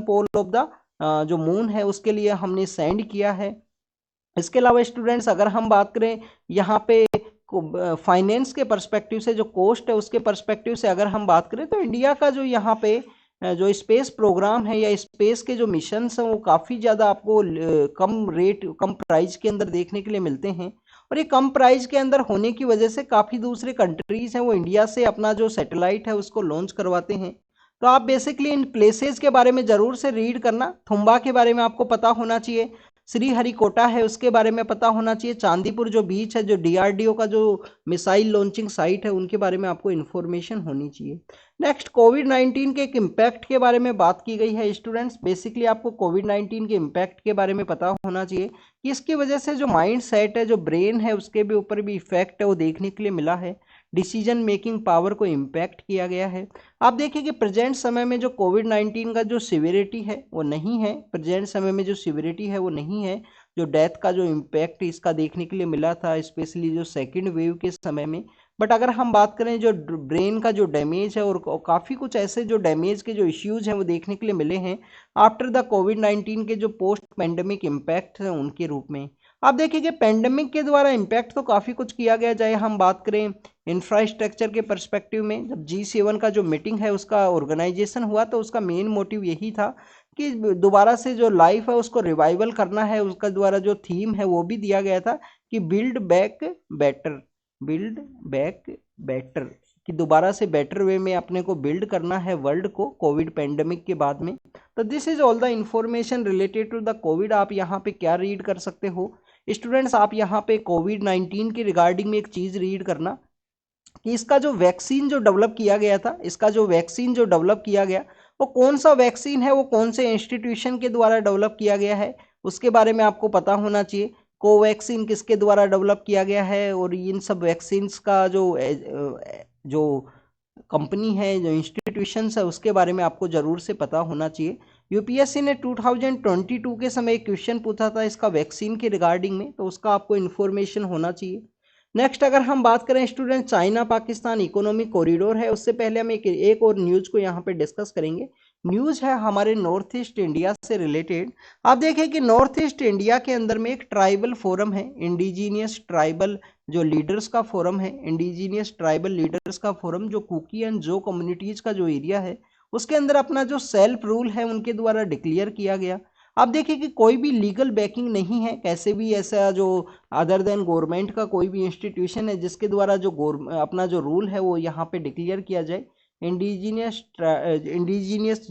पोल ऑफ द जो मून है उसके लिए हमने सेंड किया है। इसके अलावा स्टूडेंट्स अगर हम बात करें यहाँ पे फाइनेंस के पर्सपेक्टिव से, जो कॉस्ट है उसके पर्सपेक्टिव से अगर हम बात करें, तो इंडिया का जो यहाँ पे जो स्पेस प्रोग्राम है या स्पेस के जो मिशंस हैं वो काफ़ी ज़्यादा आपको कम प्राइस के अंदर देखने के लिए मिलते हैं। और ये कम प्राइस के अंदर होने की वजह से काफ़ी दूसरे कंट्रीज हैं वो इंडिया से अपना जो सैटेलाइट है उसको लॉन्च करवाते हैं। तो आप बेसिकली इन प्लेसेस के बारे में ज़रूर से रीड करना। थुम्बा के बारे में आपको पता होना चाहिए, श्रीहरिकोटा है उसके बारे में पता होना चाहिए, चांदीपुर जो बीच है जो डीआरडीओ का जो मिसाइल लॉन्चिंग साइट है उनके बारे में आपको इन्फॉर्मेशन होनी चाहिए। नेक्स्ट कोविड-19 के एक इम्पैक्ट के बारे में बात की गई है स्टूडेंट्स। बेसिकली आपको कोविड-19 के इम्पैक्ट के बारे में पता होना चाहिए कि इसकी वजह से जो माइंड सेट है, जो ब्रेन है, उसके भी ऊपर भी इफेक्ट है वो देखने के लिए मिला है। डिसीजन मेकिंग पावर को इम्पैक्ट किया गया है। आप देखिए कि प्रेजेंट समय में जो कोविड-19 का जो सिवियरिटी है वो नहीं है, प्रेजेंट समय में जो सिवियरिटी है वो नहीं है। जो डेथ का जो इम्पैक्ट इसका देखने के लिए मिला था स्पेशली जो सेकेंड वेव के समय में। बट अगर हम बात करें जो ब्रेन का जो डैमेज है और काफ़ी कुछ ऐसे जो डैमेज के जो इश्यूज हैं वो देखने के लिए मिले हैं आफ्टर द कोविड-19 के जो पोस्ट पैंडेमिक इम्पैक्ट हैं उनके रूप में। आप देखिए कि पेंडेमिक के द्वारा इम्पैक्ट तो काफ़ी कुछ किया गया, चाहे हम बात करें इंफ्रास्ट्रक्चर के पर्सपेक्टिव में। जब G7 का जो मीटिंग है उसका ऑर्गेनाइजेशन हुआ तो उसका मेन मोटिव यही था कि दोबारा से जो लाइफ है उसको रिवाइवल करना है। उसका द्वारा जो थीम है वो भी दिया गया था कि build back better, build back better, कि दोबारा से बेटर वे में अपने को बिल्ड करना है वर्ल्ड को कोविड पेंडेमिक के बाद में। तो this is all the information related to the COVID. आप यहाँ पे क्या रीड कर सकते हो स्टूडेंट्स, आप यहाँ पे कोविड-19 के रिगार्डिंग में एक चीज़ रीड करना कि इसका जो वैक्सीन जो डेवलप किया गया था, इसका जो वैक्सीन जो डेवलप किया गया वो कौन सा वैक्सीन है, वो कौन से इंस्टीट्यूशन के द्वारा डेवलप किया गया है, उसके बारे में आपको पता होना चाहिए। कोवैक्सीन किसके द्वारा डेवलप किया गया है, और इन सब वैक्सीन्स का जो कंपनी है, जो इंस्टीट्यूशंस है, उसके बारे में आपको ज़रूर से पता होना चाहिए। यूपीएससी ने 2022 के समय एक क्वेश्चन पूछा था इसका वैक्सीन के रिगार्डिंग में, तो उसका आपको इन्फॉर्मेशन होना चाहिए। नेक्स्ट अगर हम बात करें student, China Pakistan economic corridor है, उससे पहले हम एक और न्यूज़ को यहाँ पे डिस्कस करेंगे। न्यूज़ है हमारे नॉर्थ ईस्ट इंडिया से रिलेटेड। आप देखें कि नॉर्थ ईस्ट इंडिया के अंदर में एक ट्राइबल फोरम है, इंडिजीनियस ट्राइबल जो लीडर्स का फोरम है, इंडिजीनियस ट्राइबल लीडर्स का फोरम, जो कुकी एंड जो कम्युनिटीज़ का जो एरिया है उसके अंदर अपना जो सेल्फ रूल है उनके द्वारा डिक्लेयर किया गया। आप देखिए कि कोई भी लीगल बैकिंग नहीं है, कैसे भी ऐसा जो अदर देन गवर्नमेंट का कोई भी इंस्टीट्यूशन है जिसके द्वारा जो अपना जो रूल है वो यहाँ पे डिक्लेयर किया जाए। इंडिजीनियस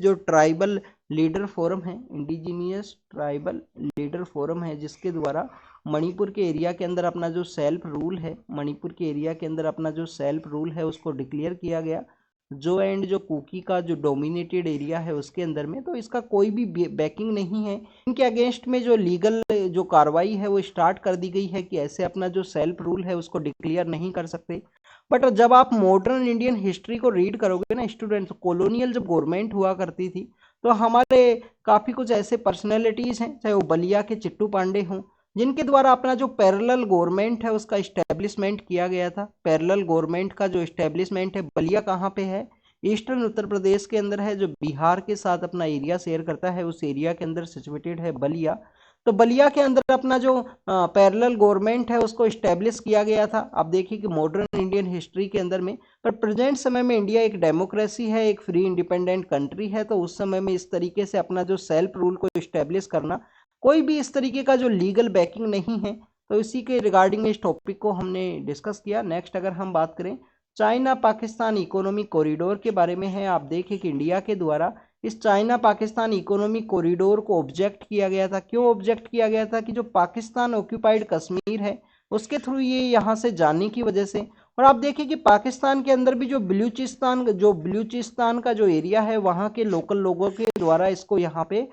जो ट्राइबल लीडर फोरम है, इंडिजीनियस ट्राइबल लीडर फोरम है, जिसके द्वारा मणिपुर के एरिया के अंदर अपना जो सेल्फ रूल है, मणिपुर के एरिया के अंदर अपना जो सेल्फ रूल है उसको डिक्लेयर किया गया, जो एंड जो कुकी का जो डोमिनेटेड एरिया है उसके अंदर में। तो इसका कोई भी बैकिंग नहीं है। इनके अगेंस्ट में जो लीगल जो कार्रवाई है वो स्टार्ट कर दी गई है कि ऐसे अपना जो सेल्फ रूल है उसको डिक्लेयर नहीं कर सकते। बट जब आप मॉडर्न इंडियन हिस्ट्री को रीड करोगे ना स्टूडेंट्स, कॉलोनियल जब गवर्नमेंट हुआ करती थी तो हमारे काफ़ी कुछ ऐसे पर्सनैलिटीज़ हैं, चाहे वो बलिया के चिट्टू पांडे हों, जिनके द्वारा अपना जो पैरेलल गवर्नमेंट है उसका इस्टेब्लिशमेंट किया गया था। पैरेलल गवर्नमेंट का जो इस्टेब्लिशमेंट है, बलिया कहाँ पे है, ईस्टर्न उत्तर प्रदेश के अंदर है, जो बिहार के साथ अपना एरिया शेयर करता है, उस एरिया के अंदर सिचुएटेड है बलिया। तो बलिया के अंदर अपना जो पैरेलल गवर्नमेंट है उसको इस्टेब्लिश किया गया था। आप देखिए कि मॉडर्न इंडियन हिस्ट्री के अंदर में, पर प्रेजेंट समय में इंडिया एक डेमोक्रेसी है, एक फ्री इंडिपेंडेंट कंट्री है, तो उस समय में इस तरीके से अपना जो सेल्फ रूल को इस्टेब्लिश करना, कोई भी इस तरीके का जो लीगल बैकिंग नहीं है। तो इसी के रिगार्डिंग इस टॉपिक को हमने डिस्कस किया। नेक्स्ट अगर हम बात करें चाइना पाकिस्तान इकोनॉमिक कॉरिडोर के बारे में है। आप देखिए कि इंडिया के द्वारा इस चाइना पाकिस्तान इकोनॉमिक कॉरिडोर को ऑब्जेक्ट किया गया था। क्यों ऑब्जेक्ट किया गया था? कि जो पाकिस्तान ऑक्यूपाइड कश्मीर है उसके थ्रू ये यहाँ से जाने की वजह से। और आप देखिए कि पाकिस्तान के अंदर भी जो बलूचिस्तान का जो एरिया है वहाँ के लोकल लोगों के द्वारा इसको यहाँ पे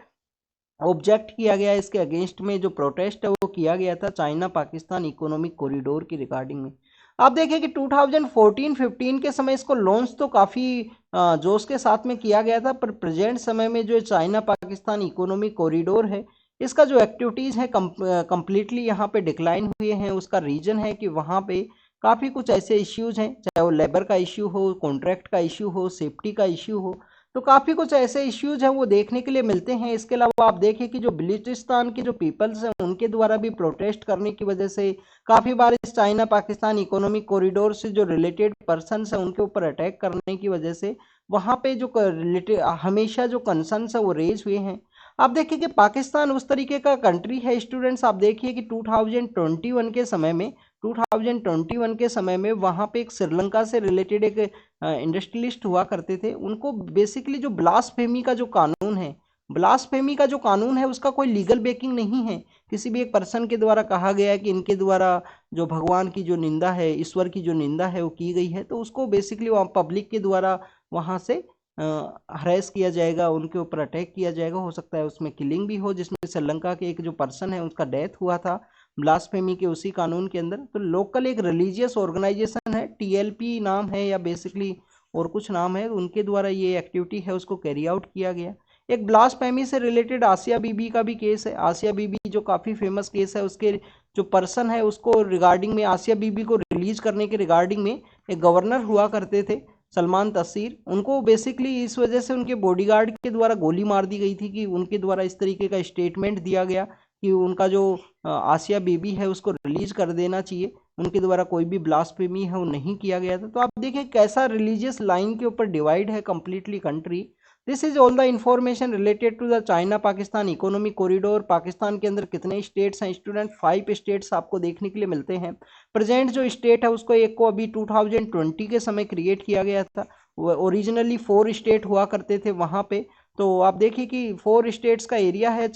ऑब्जेक्ट किया गया। इसके अगेंस्ट में जो प्रोटेस्ट है वो किया गया था चाइना पाकिस्तान इकोनॉमिक कॉरिडोर की रिगार्डिंग में। आप देखिए कि 2014-15 के समय इसको लॉन्च तो काफ़ी जोश के साथ में किया गया था, पर प्रेजेंट समय में जो चाइना पाकिस्तान इकोनॉमिक कॉरिडोर है इसका जो एक्टिविटीज़ है कम्प्लीटली यहाँ पे डिक्लाइन हुए हैं। उसका रीज़न है कि वहाँ पे काफ़ी कुछ ऐसे इश्यूज़ हैं, चाहे वो लेबर का इश्यू हो, कॉन्ट्रैक्ट का इश्यू हो, सेफ्टी का इश्यू हो, तो काफ़ी कुछ ऐसे इश्यूज हैं वो देखने के लिए मिलते हैं। इसके अलावा आप देखें कि जो बलूचिस्तान के जो पीपल्स हैं उनके द्वारा भी प्रोटेस्ट करने की वजह से काफ़ी बार इस चाइना पाकिस्तान इकोनॉमिक कॉरिडोर से जो रिलेटेड पर्सनस हैं उनके ऊपर अटैक करने की वजह से वहाँ पे जो रिलेटेड हमेशा जो कंसर्न्स है वो रेज हुए हैं। आप देखिए कि पाकिस्तान उस तरीके का कंट्री है स्टूडेंट्स। आप देखिए कि 2021 के समय में 2021 के समय में वहाँ पे एक श्रीलंका से रिलेटेड एक इंडस्ट्रियलिस्ट हुआ करते थे। उनको बेसिकली जो ब्लास्फेमी का जो कानून है, ब्लास्फेमी का जो कानून है उसका कोई लीगल बेकिंग नहीं है। किसी भी एक पर्सन के द्वारा कहा गया है कि इनके द्वारा जो भगवान की जो निंदा है, ईश्वर की जो निंदा है वो की गई है, तो उसको बेसिकली वहाँ पब्लिक के द्वारा वहाँ से हरेस किया जाएगा, उनके ऊपर अटैक किया जाएगा। हो सकता है उसमें किलिंग भी हो, जिसमें श्रीलंका के एक जो पर्सन है उसका डेथ हुआ था ब्लास्फेमी के उसी कानून के अंदर। तो लोकल एक रिलीजियस ऑर्गेनाइजेशन है, टीएलपी नाम है या बेसिकली और कुछ नाम है, उनके द्वारा ये एक्टिविटी है उसको कैरी आउट किया गया। एक ब्लास्फेमी से रिलेटेड आसिया बीबी का भी केस है। आसिया बीबी जो काफ़ी फेमस केस है, उसके जो पर्सन है उसको रिगार्डिंग में, आसिया बीबी को रिलीज करने के रिगार्डिंग में एक गवर्नर हुआ करते थे सलमान तसीर, उनको बेसिकली इस वजह से उनके बॉडीगार्ड के द्वारा गोली मार दी गई थी कि उनके द्वारा इस तरीके का स्टेटमेंट दिया गया कि उनका जो आसिया बेबी है उसको रिलीज कर देना चाहिए, उनके द्वारा कोई भी ब्लास्फेमी है वो नहीं किया गया था। तो आप देखिए कैसा रिलीजियस लाइन के ऊपर डिवाइड है completely country. This is all the information related to the China Pakistan economic corridor. Pakistan के अंदर कितने स्टेट्स हैं स्टूडेंट? 5 स्टेट्स आपको देखने के लिए मिलते हैं। प्रेजेंट जो स्टेट है उसको एक को अभी 2020 के समय क्रिएट किया गया था, ओरिजिनली 4 स्टेट हुआ करते थे वहाँ पे। तो आप देखिए कि 4 स्टेट्स का एरिया है।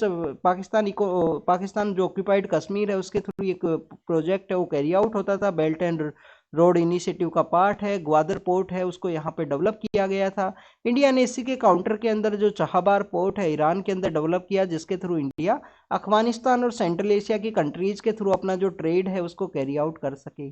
पाकिस्तान जो ऑक्यूपाइड कश्मीर है उसके थ्रू एक प्रोजेक्ट है वो कैरी आउट होता था, बेल्ट एंड रोड इनिशिएटिव का पार्ट है। ग्वादर पोर्ट है उसको यहाँ पे डेवलप किया गया था। इंडिया ने इसी के काउंटर के अंदर जो चाहबार पोर्ट है ईरान के अंदर डेवलप किया, जिसके थ्रू इंडिया अफगानिस्तान और सेंट्रल एशिया की कंट्रीज के थ्रू अपना जो ट्रेड है उसको कैरी आउट कर सके।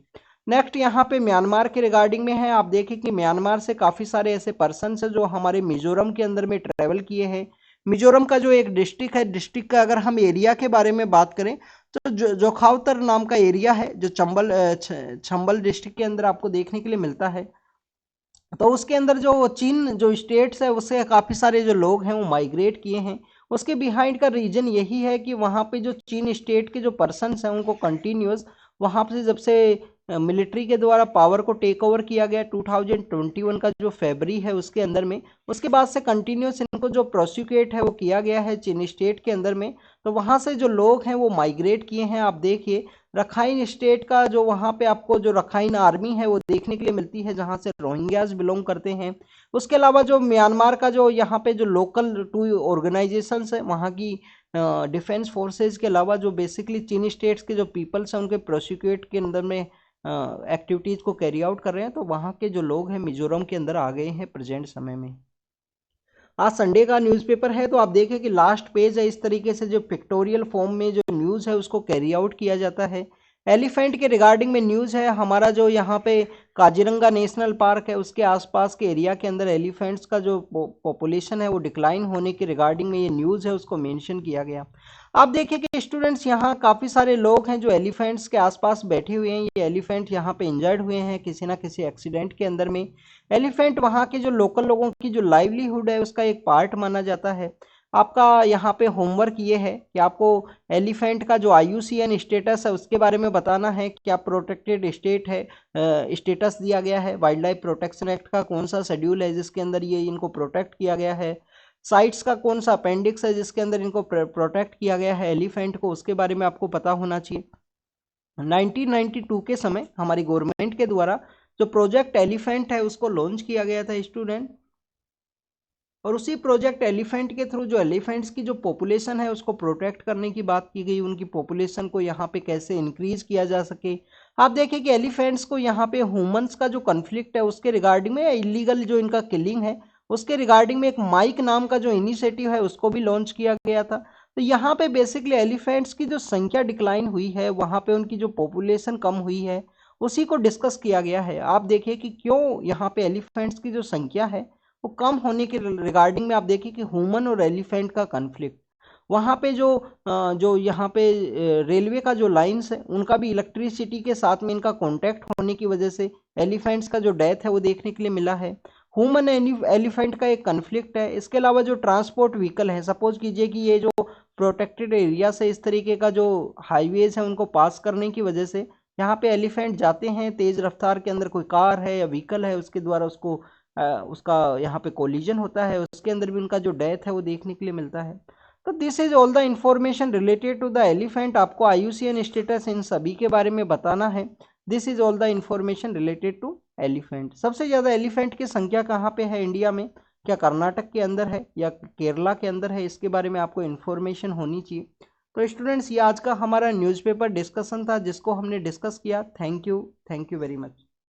नेक्स्ट यहाँ पे म्यांमार के रिगार्डिंग में है। आप देखें कि म्यांमार से काफ़ी सारे ऐसे पर्सन है जो हमारे मिजोरम के अंदर में ट्रेवल किए हैं। मिजोरम का जो एक डिस्ट्रिक्ट है, डिस्ट्रिक्ट का अगर हम एरिया के बारे में बात करें तो जोखावतर नाम का एरिया है जो चंबल डिस्ट्रिक्ट के अंदर आपको देखने के लिए मिलता है। तो उसके अंदर जो चीन जो स्टेट्स है उससे काफ़ी सारे जो लोग हैं वो माइग्रेट किए हैं। उसके बिहाइंड का रीजन यही है कि वहाँ पे जो चीन स्टेट के जो पर्सनस हैं उनको कंटिन्यूस वहाँ पे जब से मिलिट्री के द्वारा पावर को टेक ओवर किया गया 2021 का जो फरवरी है उसके अंदर में, उसके बाद से कंटिन्यूस इनको जो प्रोसिक्यूट है वो किया गया है चीन स्टेट के अंदर में। तो वहाँ से जो लोग हैं वो माइग्रेट किए हैं। आप देखिए रखाइन स्टेट का जो वहाँ पे आपको जो रखाइन आर्मी है वो देखने के लिए मिलती है जहाँ से रोहिंग्याज बिलोंग करते हैं। उसके अलावा जो म्यांमार का जो यहाँ पे जो लोकल 2 ऑर्गेनाइजेशंस है वहाँ की डिफेंस फोर्सेज के अलावा जो बेसिकली चीनी स्टेट्स के जो पीपल्स हैं उनके प्रोसिक्यूट के अंदर में एक्टिविटीज़ को कैरी आउट कर रहे हैं। तो वहाँ के जो लोग हैं मिजोरम के अंदर आ गए हैं प्रेजेंट समय में। आज संडे का न्यूज़पेपर है तो आप देखें कि लास्ट पेज है इस तरीके से जो पिक्टोरियल फॉर्म में जो न्यूज़ है उसको कैरी आउट किया जाता है। एलिफेंट के रिगार्डिंग में न्यूज़ है। हमारा जो यहाँ पे काजीरंगा नेशनल पार्क है उसके आसपास के एरिया के अंदर एलिफेंट्स का जो पॉपुलेशन है वो डिक्लाइन होने के रिगार्डिंग में ये न्यूज़ है उसको मेंशन किया गया। आप देखिए कि स्टूडेंट्स यहाँ काफ़ी सारे लोग हैं जो एलिफेंट्स के आसपास बैठे हुए हैं। ये एलिफेंट यहाँ पे इंजर्ड हुए हैं किसी ना किसी एक्सीडेंट के अंदर में। एलिफेंट वहाँ के जो लोकल लोगों की जो लाइवलीहुड है उसका एक पार्ट माना जाता है। आपका यहाँ पे होमवर्क ये है कि आपको एलिफेंट का जो IUCN स्टेटस है उसके बारे में बताना है। क्या प्रोटेक्टेड स्टेट है, स्टेटस दिया गया है। वाइल्ड लाइफ प्रोटेक्शन एक्ट का कौन सा शेड्यूल है जिसके अंदर ये इनको प्रोटेक्ट किया गया है। साइट्स का कौन सा अपेंडिक्स है जिसके अंदर इनको प्रोटेक्ट किया गया है एलिफेंट को, उसके बारे में आपको पता होना चाहिए। 1992 के समय हमारी गवर्नमेंट के द्वारा जो प्रोजेक्ट एलिफेंट है उसको लॉन्च किया गया था स्टूडेंट, और उसी प्रोजेक्ट एलिफेंट के थ्रू जो एलिफेंट्स की जो पॉपुलेशन है उसको प्रोटेक्ट करने की बात की गई। उनकी पॉपुलेशन को यहाँ पे कैसे इंक्रीज किया जा सके। आप देखिए कि एलिफेंट्स को यहाँ पे ह्यूमंस का जो कन्फ्लिक्ट है उसके रिगार्डिंग में, इलीगल जो इनका किलिंग है उसके रिगार्डिंग में एक माइक नाम का जो इनिशिएटिव है उसको भी लॉन्च किया गया था। तो यहाँ पे बेसिकली एलिफेंट्स की जो संख्या डिक्लाइन हुई है, वहाँ पे उनकी जो पॉपुलेशन कम हुई है उसी को डिस्कस किया गया है। आप देखिए कि क्यों यहाँ पे एलिफेंट्स की जो संख्या है वो कम होने के रिगार्डिंग में आप देखिए कि ह्यूमन और एलिफेंट का कन्फ्लिक्ट। वहाँ पे जो यहाँ पे रेलवे का जो लाइंस है उनका भी इलेक्ट्रिसिटी के साथ में इनका कॉन्टैक्ट होने की वजह से एलिफेंट्स का जो डेथ है वो देखने के लिए मिला है। ह्यूमन एलिफेंट का एक कन्फ्लिक्ट है। इसके अलावा जो ट्रांसपोर्ट व्हीकल है, सपोज कीजिए कि ये जो प्रोटेक्टेड एरिया से इस तरीके का जो हाईवेज है उनको पास करने की वजह से यहाँ पे एलिफेंट जाते हैं तेज़ रफ्तार के अंदर, कोई कार है या व्हीकल है उसके द्वारा उसका यहाँ पे कोलिजन होता है, उसके अंदर भी उनका जो डेथ है वो देखने के लिए मिलता है। तो this is all the information related to the elephant. आपको IUCN स्टेटस इन सभी के बारे में बताना है। This is all the information related to elephant. सबसे ज़्यादा एलिफेंट की संख्या कहाँ पे है इंडिया में? क्या कर्नाटक के अंदर है या केरला के अंदर है? इसके बारे में आपको इन्फॉर्मेशन होनी चाहिए। तो स्टूडेंट्स ये आज का हमारा न्यूज़पेपर डिस्कशन था जिसको हमने डिस्कस किया। Thank you very much.